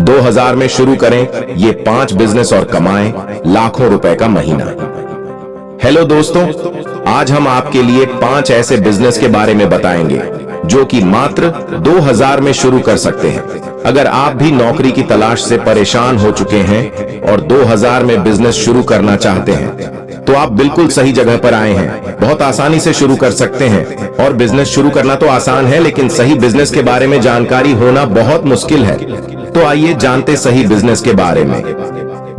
2000 में शुरू करें ये 5 बिजनेस और कमाएं लाखों रुपए का महीना। हेलो दोस्तों, आज हम आपके लिए 5 ऐसे बिजनेस के बारे में बताएंगे जो कि मात्र 2000 में शुरू कर सकते हैं। अगर आप भी नौकरी की तलाश से परेशान हो चुके हैं और 2000 में बिजनेस शुरू करना चाहते हैं तो आप बिल्कुल सही जगह पर आए हैं। बहुत आसानी से शुरू कर सकते हैं और बिजनेस शुरू करना तो आसान है, लेकिन सही बिजनेस के बारे में जानकारी होना बहुत मुश्किल है। तो आइए जानते सही बिजनेस के बारे में।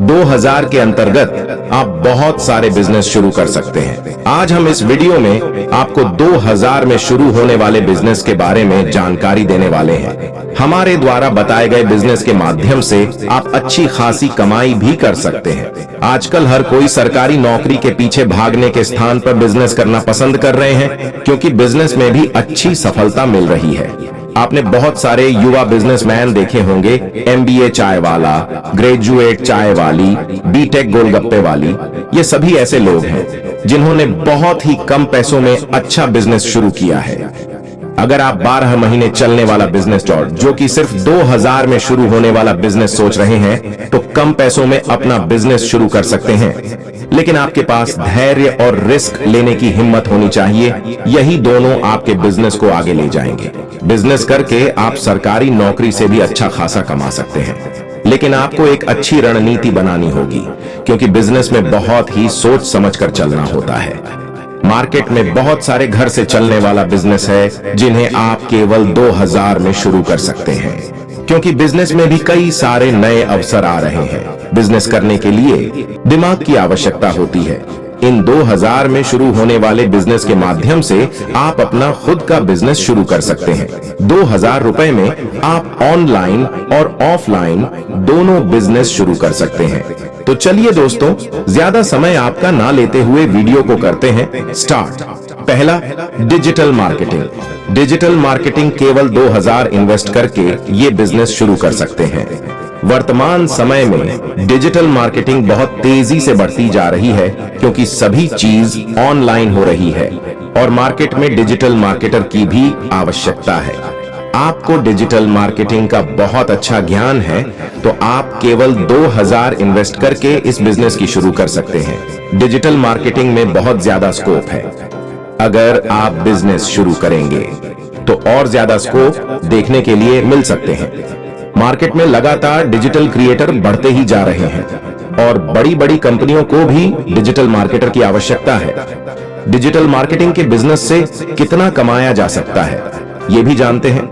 2000 के अंतर्गत आप बहुत सारे बिजनेस शुरू कर सकते हैं। आज हम इस वीडियो में आपको 2000 में शुरू होने वाले बिजनेस के बारे में जानकारी देने वाले हैं। हमारे द्वारा बताए गए बिजनेस के माध्यम से आप अच्छी खासी कमाई भी कर सकते हैं। आजकल हर कोई सरकारी नौकरी के पीछे भागने के स्थान पर बिजनेस करना पसंद कर रहे हैं, क्योंकि बिजनेस में भी अच्छी सफलता मिल रही है। आपने बहुत सारे युवा बिजनेसमैन देखे होंगे, MBA चाय वाला, ग्रेजुएट चाय वाली, BTech गोलगप्पे वाली। ये सभी ऐसे लोग हैं जिन्होंने बहुत ही कम पैसों में अच्छा बिजनेस शुरू किया है। अगर आप 12 महीने चलने वाला बिजनेस जो कि सिर्फ 2000 में शुरू होने वाला बिजनेस सोच रहे हैं तो कम पैसों में अपना बिजनेस शुरू कर सकते हैं, लेकिन आपके पास धैर्य और रिस्क लेने की हिम्मत होनी चाहिए। यही दोनों आपके बिजनेस को आगे ले जाएंगे। बिजनेस करके आप सरकारी नौकरी से भी अच्छा खासा कमा सकते हैं, लेकिन आपको एक अच्छी रणनीति बनानी होगी, क्योंकि बिजनेस में बहुत ही सोच समझकर चलना होता है। मार्केट में बहुत सारे घर से चलने वाला बिजनेस है जिन्हें आप केवल 2000 में शुरू कर सकते हैं, क्योंकि बिजनेस में भी कई सारे नए अवसर आ रहे हैं। बिजनेस करने के लिए दिमाग की आवश्यकता होती है। इन 2000 में शुरू होने वाले बिजनेस के माध्यम से आप अपना खुद का बिजनेस शुरू कर सकते हैं। 2000 रुपए में आप ऑनलाइन और ऑफलाइन दोनों बिजनेस शुरू कर सकते हैं। तो चलिए दोस्तों, ज्यादा समय आपका ना लेते हुए वीडियो को करते हैं स्टार्ट। पहला, डिजिटल मार्केटिंग। डिजिटल मार्केटिंग केवल 2000 इन्वेस्ट करके ये बिजनेस शुरू कर सकते हैं। वर्तमान समय में डिजिटल मार्केटिंग बहुत तेजी से बढ़ती जा रही है, क्योंकि सभी चीज ऑनलाइन हो रही है और मार्केट में डिजिटल मार्केटर की भी आवश्यकता है। आपको डिजिटल मार्केटिंग का बहुत अच्छा ज्ञान है तो आप केवल 2000 इन्वेस्ट करके इस बिजनेस की शुरू कर सकते हैं। डिजिटल मार्केटिंग में बहुत ज्यादा स्कोप है। अगर आप बिजनेस शुरू करेंगे तो और ज्यादा स्कोप देखने के लिए मिल सकते हैं। मार्केट में लगातार डिजिटल क्रिएटर बढ़ते ही जा रहे हैं और बड़ी बड़ी कंपनियों को भी डिजिटल मार्केटर की आवश्यकता है। डिजिटल मार्केटिंग के बिजनेस से कितना कमाया जा सकता है ये भी जानते हैं।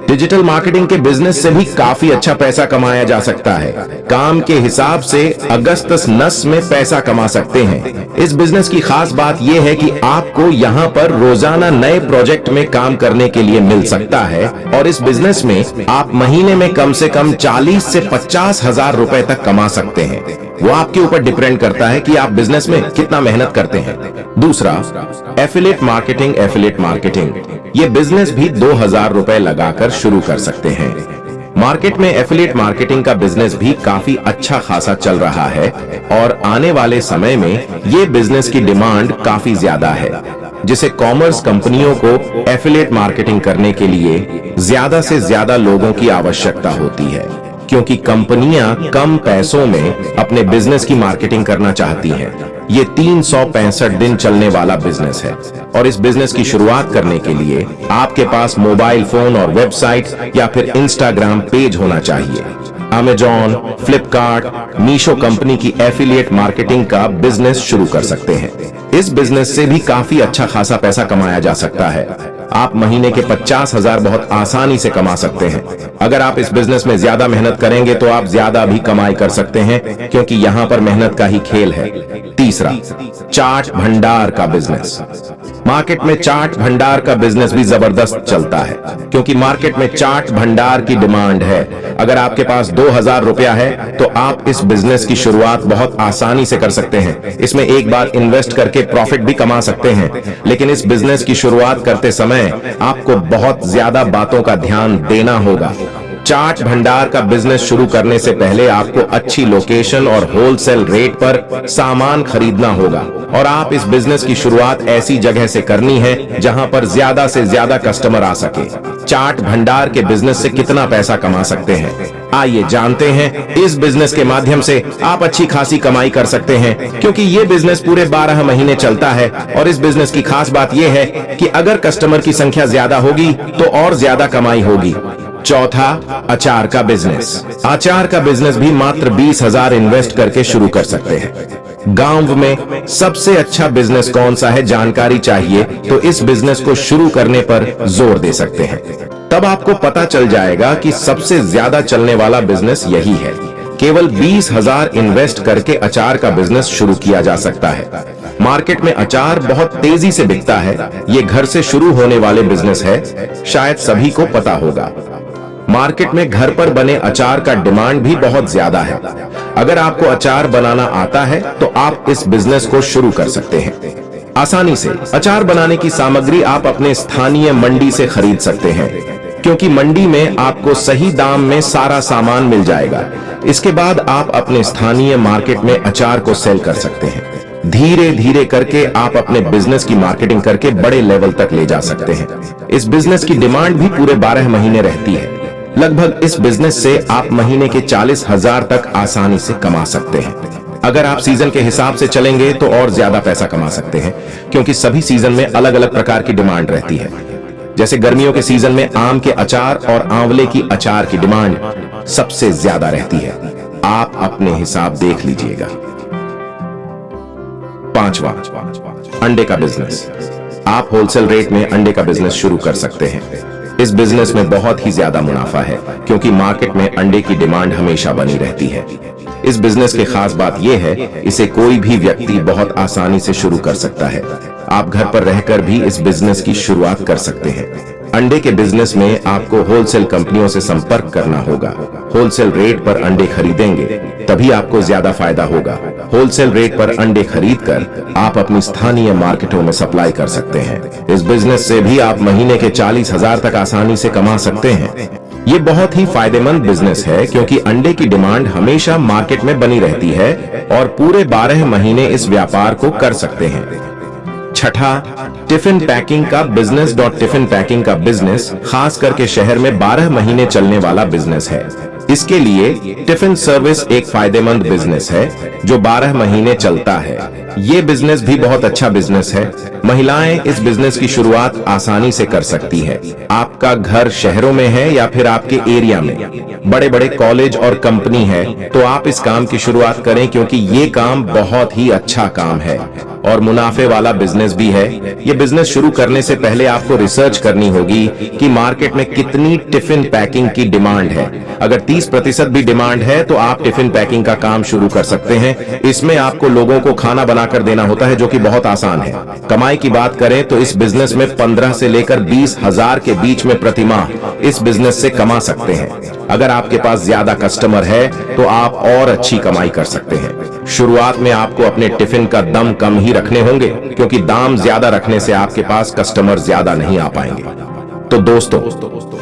डिजिटल मार्केटिंग के बिजनेस से भी काफी अच्छा पैसा कमाया जा सकता है। काम के हिसाब से अगस्त नस में पैसा कमा सकते हैं। इस बिजनेस की खास बात यह है कि आपको यहाँ पर रोजाना नए प्रोजेक्ट में काम करने के लिए मिल सकता है और इस बिजनेस में आप महीने में कम से कम 40 से 50 हजार रुपए तक कमा सकते हैं। वो आपके ऊपर डिपेंड करता है कि आप बिजनेस में कितना मेहनत करते हैं। दूसरा, एफिलिएट मार्केटिंग। एफिलिएट मार्केटिंग ये बिजनेस भी 2000 रुपए लगाकर शुरू कर सकते हैं। मार्केट में एफिलिएट मार्केटिंग का बिजनेस भी काफी अच्छा खासा चल रहा है और आने वाले समय में ये बिजनेस की डिमांड काफी ज्यादा है, जिसे कॉमर्स कंपनियों को एफिलिएट मार्केटिंग करने के लिए ज्यादा से ज्यादा लोगों की आवश्यकता होती है, क्योंकि कंपनियां कम पैसों में अपने बिजनेस की मार्केटिंग करना चाहती हैं। ये 365 दिन चलने वाला बिजनेस है और इस बिजनेस की शुरुआत करने के लिए आपके पास मोबाइल फोन और वेबसाइट या फिर इंस्टाग्राम पेज होना चाहिए। अमेजॉन, फ्लिपकार्ट, मीशो कंपनी की एफिलिएट मार्केटिंग का बिजनेस शुरू कर सकते हैं। इस बिजनेस से भी काफी अच्छा खासा पैसा कमाया जा सकता है। आप महीने के 50,000 बहुत आसानी से कमा सकते हैं। अगर आप इस बिजनेस में ज्यादा मेहनत करेंगे तो आप ज्यादा भी कमाई कर सकते हैं, क्योंकि यहाँ पर मेहनत का ही खेल है। तीसरा, चाट भंडार का बिजनेस। मार्केट में चाट भंडार का बिजनेस भी जबरदस्त चलता है, क्योंकि मार्केट में चाट भंडार की डिमांड है। अगर आपके पास 2000 रुपया है तो आप इस बिजनेस की शुरुआत बहुत आसानी से कर सकते हैं। इसमें एक बार इन्वेस्ट करके प्रॉफिट भी कमा सकते हैं, लेकिन इस बिजनेस की शुरुआत करते समय आपको बहुत ज्यादा बातों का ध्यान देना होगा। चाट भंडार का बिजनेस शुरू करने से पहले आपको अच्छी लोकेशन और होलसेल रेट पर सामान खरीदना होगा और आप इस बिजनेस की शुरुआत ऐसी जगह से करनी है जहां पर ज्यादा से ज्यादा कस्टमर आ सके। चाट भंडार के बिजनेस से कितना पैसा कमा सकते हैं? आइए जानते हैं इस बिजनेस के माध्यम से आप अच्छी खासी कमाई कर सकते हैं, क्योंकि ये बिजनेस पूरे 12 महीने चलता है। और इस बिजनेस की खास बात यह है कि अगर कस्टमर की संख्या ज्यादा होगी तो और ज्यादा कमाई होगी। चौथा, अचार का बिजनेस। अचार का बिजनेस भी मात्र 20,000 इन्वेस्ट करके शुरू कर सकते हैं। गांव में सबसे अच्छा बिजनेस कौन सा है जानकारी चाहिए तो इस बिजनेस को शुरू करने पर जोर दे सकते हैं। तब आपको पता चल जाएगा कि सबसे ज्यादा चलने वाला बिजनेस यही है। केवल 20,000 इन्वेस्ट करके अचार का बिजनेस शुरू किया जा सकता है। मार्केट में अचार बहुत तेजी से बिकता है। ये घर से शुरू होने वाले बिजनेस है, शायद सभी को पता होगा। मार्केट में घर पर बने अचार का डिमांड भी बहुत ज्यादा है। अगर आपको अचार बनाना आता है तो आप इस बिजनेस को शुरू कर सकते हैं। आसानी से अचार बनाने की सामग्री आप अपने स्थानीय मंडी से खरीद सकते हैं, क्योंकि मंडी में आपको सही दाम में सारा सामान मिल जाएगा। इसके बाद आप अपने स्थानीय मार्केट में अचार को सेल कर सकते हैं। धीरे धीरे करके आप अपने बिजनेस की मार्केटिंग करके बड़े लेवल तक ले जा सकते हैं। इस बिजनेस की डिमांड भी पूरे 12 महीने रहती है। लगभग इस बिजनेस से आप महीने के 40,000 तक आसानी से कमा सकते हैं। अगर आप सीजन के हिसाब से चलेंगे तो और ज्यादा पैसा कमा सकते हैं, क्योंकि सभी सीजन में अलग अलग प्रकार की डिमांड रहती है। जैसे गर्मियों के सीजन में आम के अचार और आंवले की अचार की डिमांड सबसे ज्यादा रहती है। आप अपने हिसाब देख लीजिएगा। पांचवा, अंडे का बिजनेस। आप होलसेल रेट में अंडे का बिजनेस शुरू कर सकते हैं। इस बिजनेस में बहुत ही ज्यादा मुनाफा है, क्योंकि मार्केट में अंडे की डिमांड हमेशा बनी रहती है। इस बिजनेस की खास बात यह है, इसे कोई भी व्यक्ति बहुत आसानी से शुरू कर सकता है। आप घर पर रहकर भी इस बिजनेस की शुरुआत कर सकते हैं। अंडे के बिजनेस में आपको होलसेल कंपनियों से संपर्क करना होगा। होलसेल रेट पर अंडे खरीदेंगे तभी आपको ज्यादा फायदा होगा। होलसेल रेट पर अंडे खरीदकर आप अपनी स्थानीय मार्केटों में सप्लाई कर सकते हैं। इस बिजनेस से भी आप महीने के 40,000 तक आसानी से कमा सकते हैं। ये बहुत ही फायदेमंद बिजनेस है, क्योंकि अंडे की डिमांड हमेशा मार्केट में बनी रहती है और पूरे 12 महीने इस व्यापार को कर सकते हैं। छठा, टिफिन पैकिंग का बिजनेस। टिफिन पैकिंग का बिजनेस खास करके शहर में 12 महीने चलने वाला बिजनेस है। इसके लिए टिफिन सर्विस एक फायदेमंद बिजनेस है जो 12 महीने चलता है। ये बिजनेस भी बहुत अच्छा बिजनेस है। महिलाएं इस बिजनेस की शुरुआत आसानी से कर सकती है। आपका घर शहरों में है या फिर आपके एरिया में बड़े बड़े कॉलेज और कंपनी है तो आप इस काम की शुरुआत करें, क्योंकि ये काम बहुत ही अच्छा काम है और मुनाफे वाला बिजनेस भी है। ये बिजनेस शुरू करने से पहले आपको रिसर्च करनी होगी कि मार्केट में कितनी टिफिन पैकिंग की डिमांड है। अगर 30% भी डिमांड है तो आप टिफिन पैकिंग का काम शुरू कर सकते हैं। इसमें आपको लोगों को खाना बनाकर देना होता है, जो कि बहुत आसान है। कमाई की बात करें तो इस बिजनेस में 15 से लेकर 20,000 के बीच में प्रति माह इस बिजनेस से कमा सकते हैं। अगर आपके पास ज्यादा कस्टमर है तो आप और अच्छी कमाई कर सकते हैं। शुरुआत में आपको अपने टिफिन का दम कम ही रखने होंगे, क्योंकि दाम ज्यादा रखने से आपके पास कस्टमर ज्यादा नहीं आ पाएंगे। तो दोस्तों,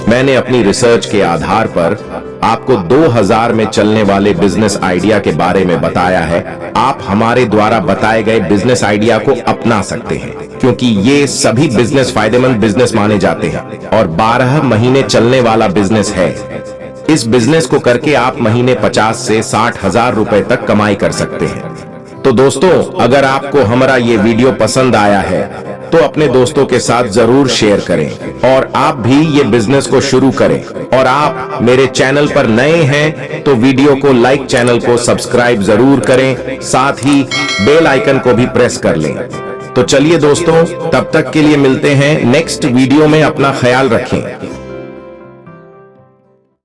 मैंने अपनी रिसर्च के आधार पर आपको 2000 में चलने वाले बिजनेस आइडिया के बारे में बताया है। आप हमारे द्वारा बताए गए बिजनेस आइडिया को अपना सकते हैं, क्योंकि ये सभी बिजनेस फायदेमंद बिजनेस माने जाते हैं और 12 महीने चलने वाला बिजनेस है। इस बिजनेस को करके आप महीने 50 से 60,000 रुपए तक कमाई कर सकते हैं। तो दोस्तों, अगर आपको हमारा ये वीडियो पसंद आया है तो अपने दोस्तों के साथ जरूर शेयर करें और आप भी ये बिजनेस को शुरू करें। और आप मेरे चैनल पर नए हैं तो वीडियो को लाइक, चैनल को सब्सक्राइब जरूर करें, साथ ही बेल आइकन को भी प्रेस कर लें। तो चलिए दोस्तों, तब तक के लिए मिलते हैं नेक्स्ट वीडियो में। अपना ख्याल रखें।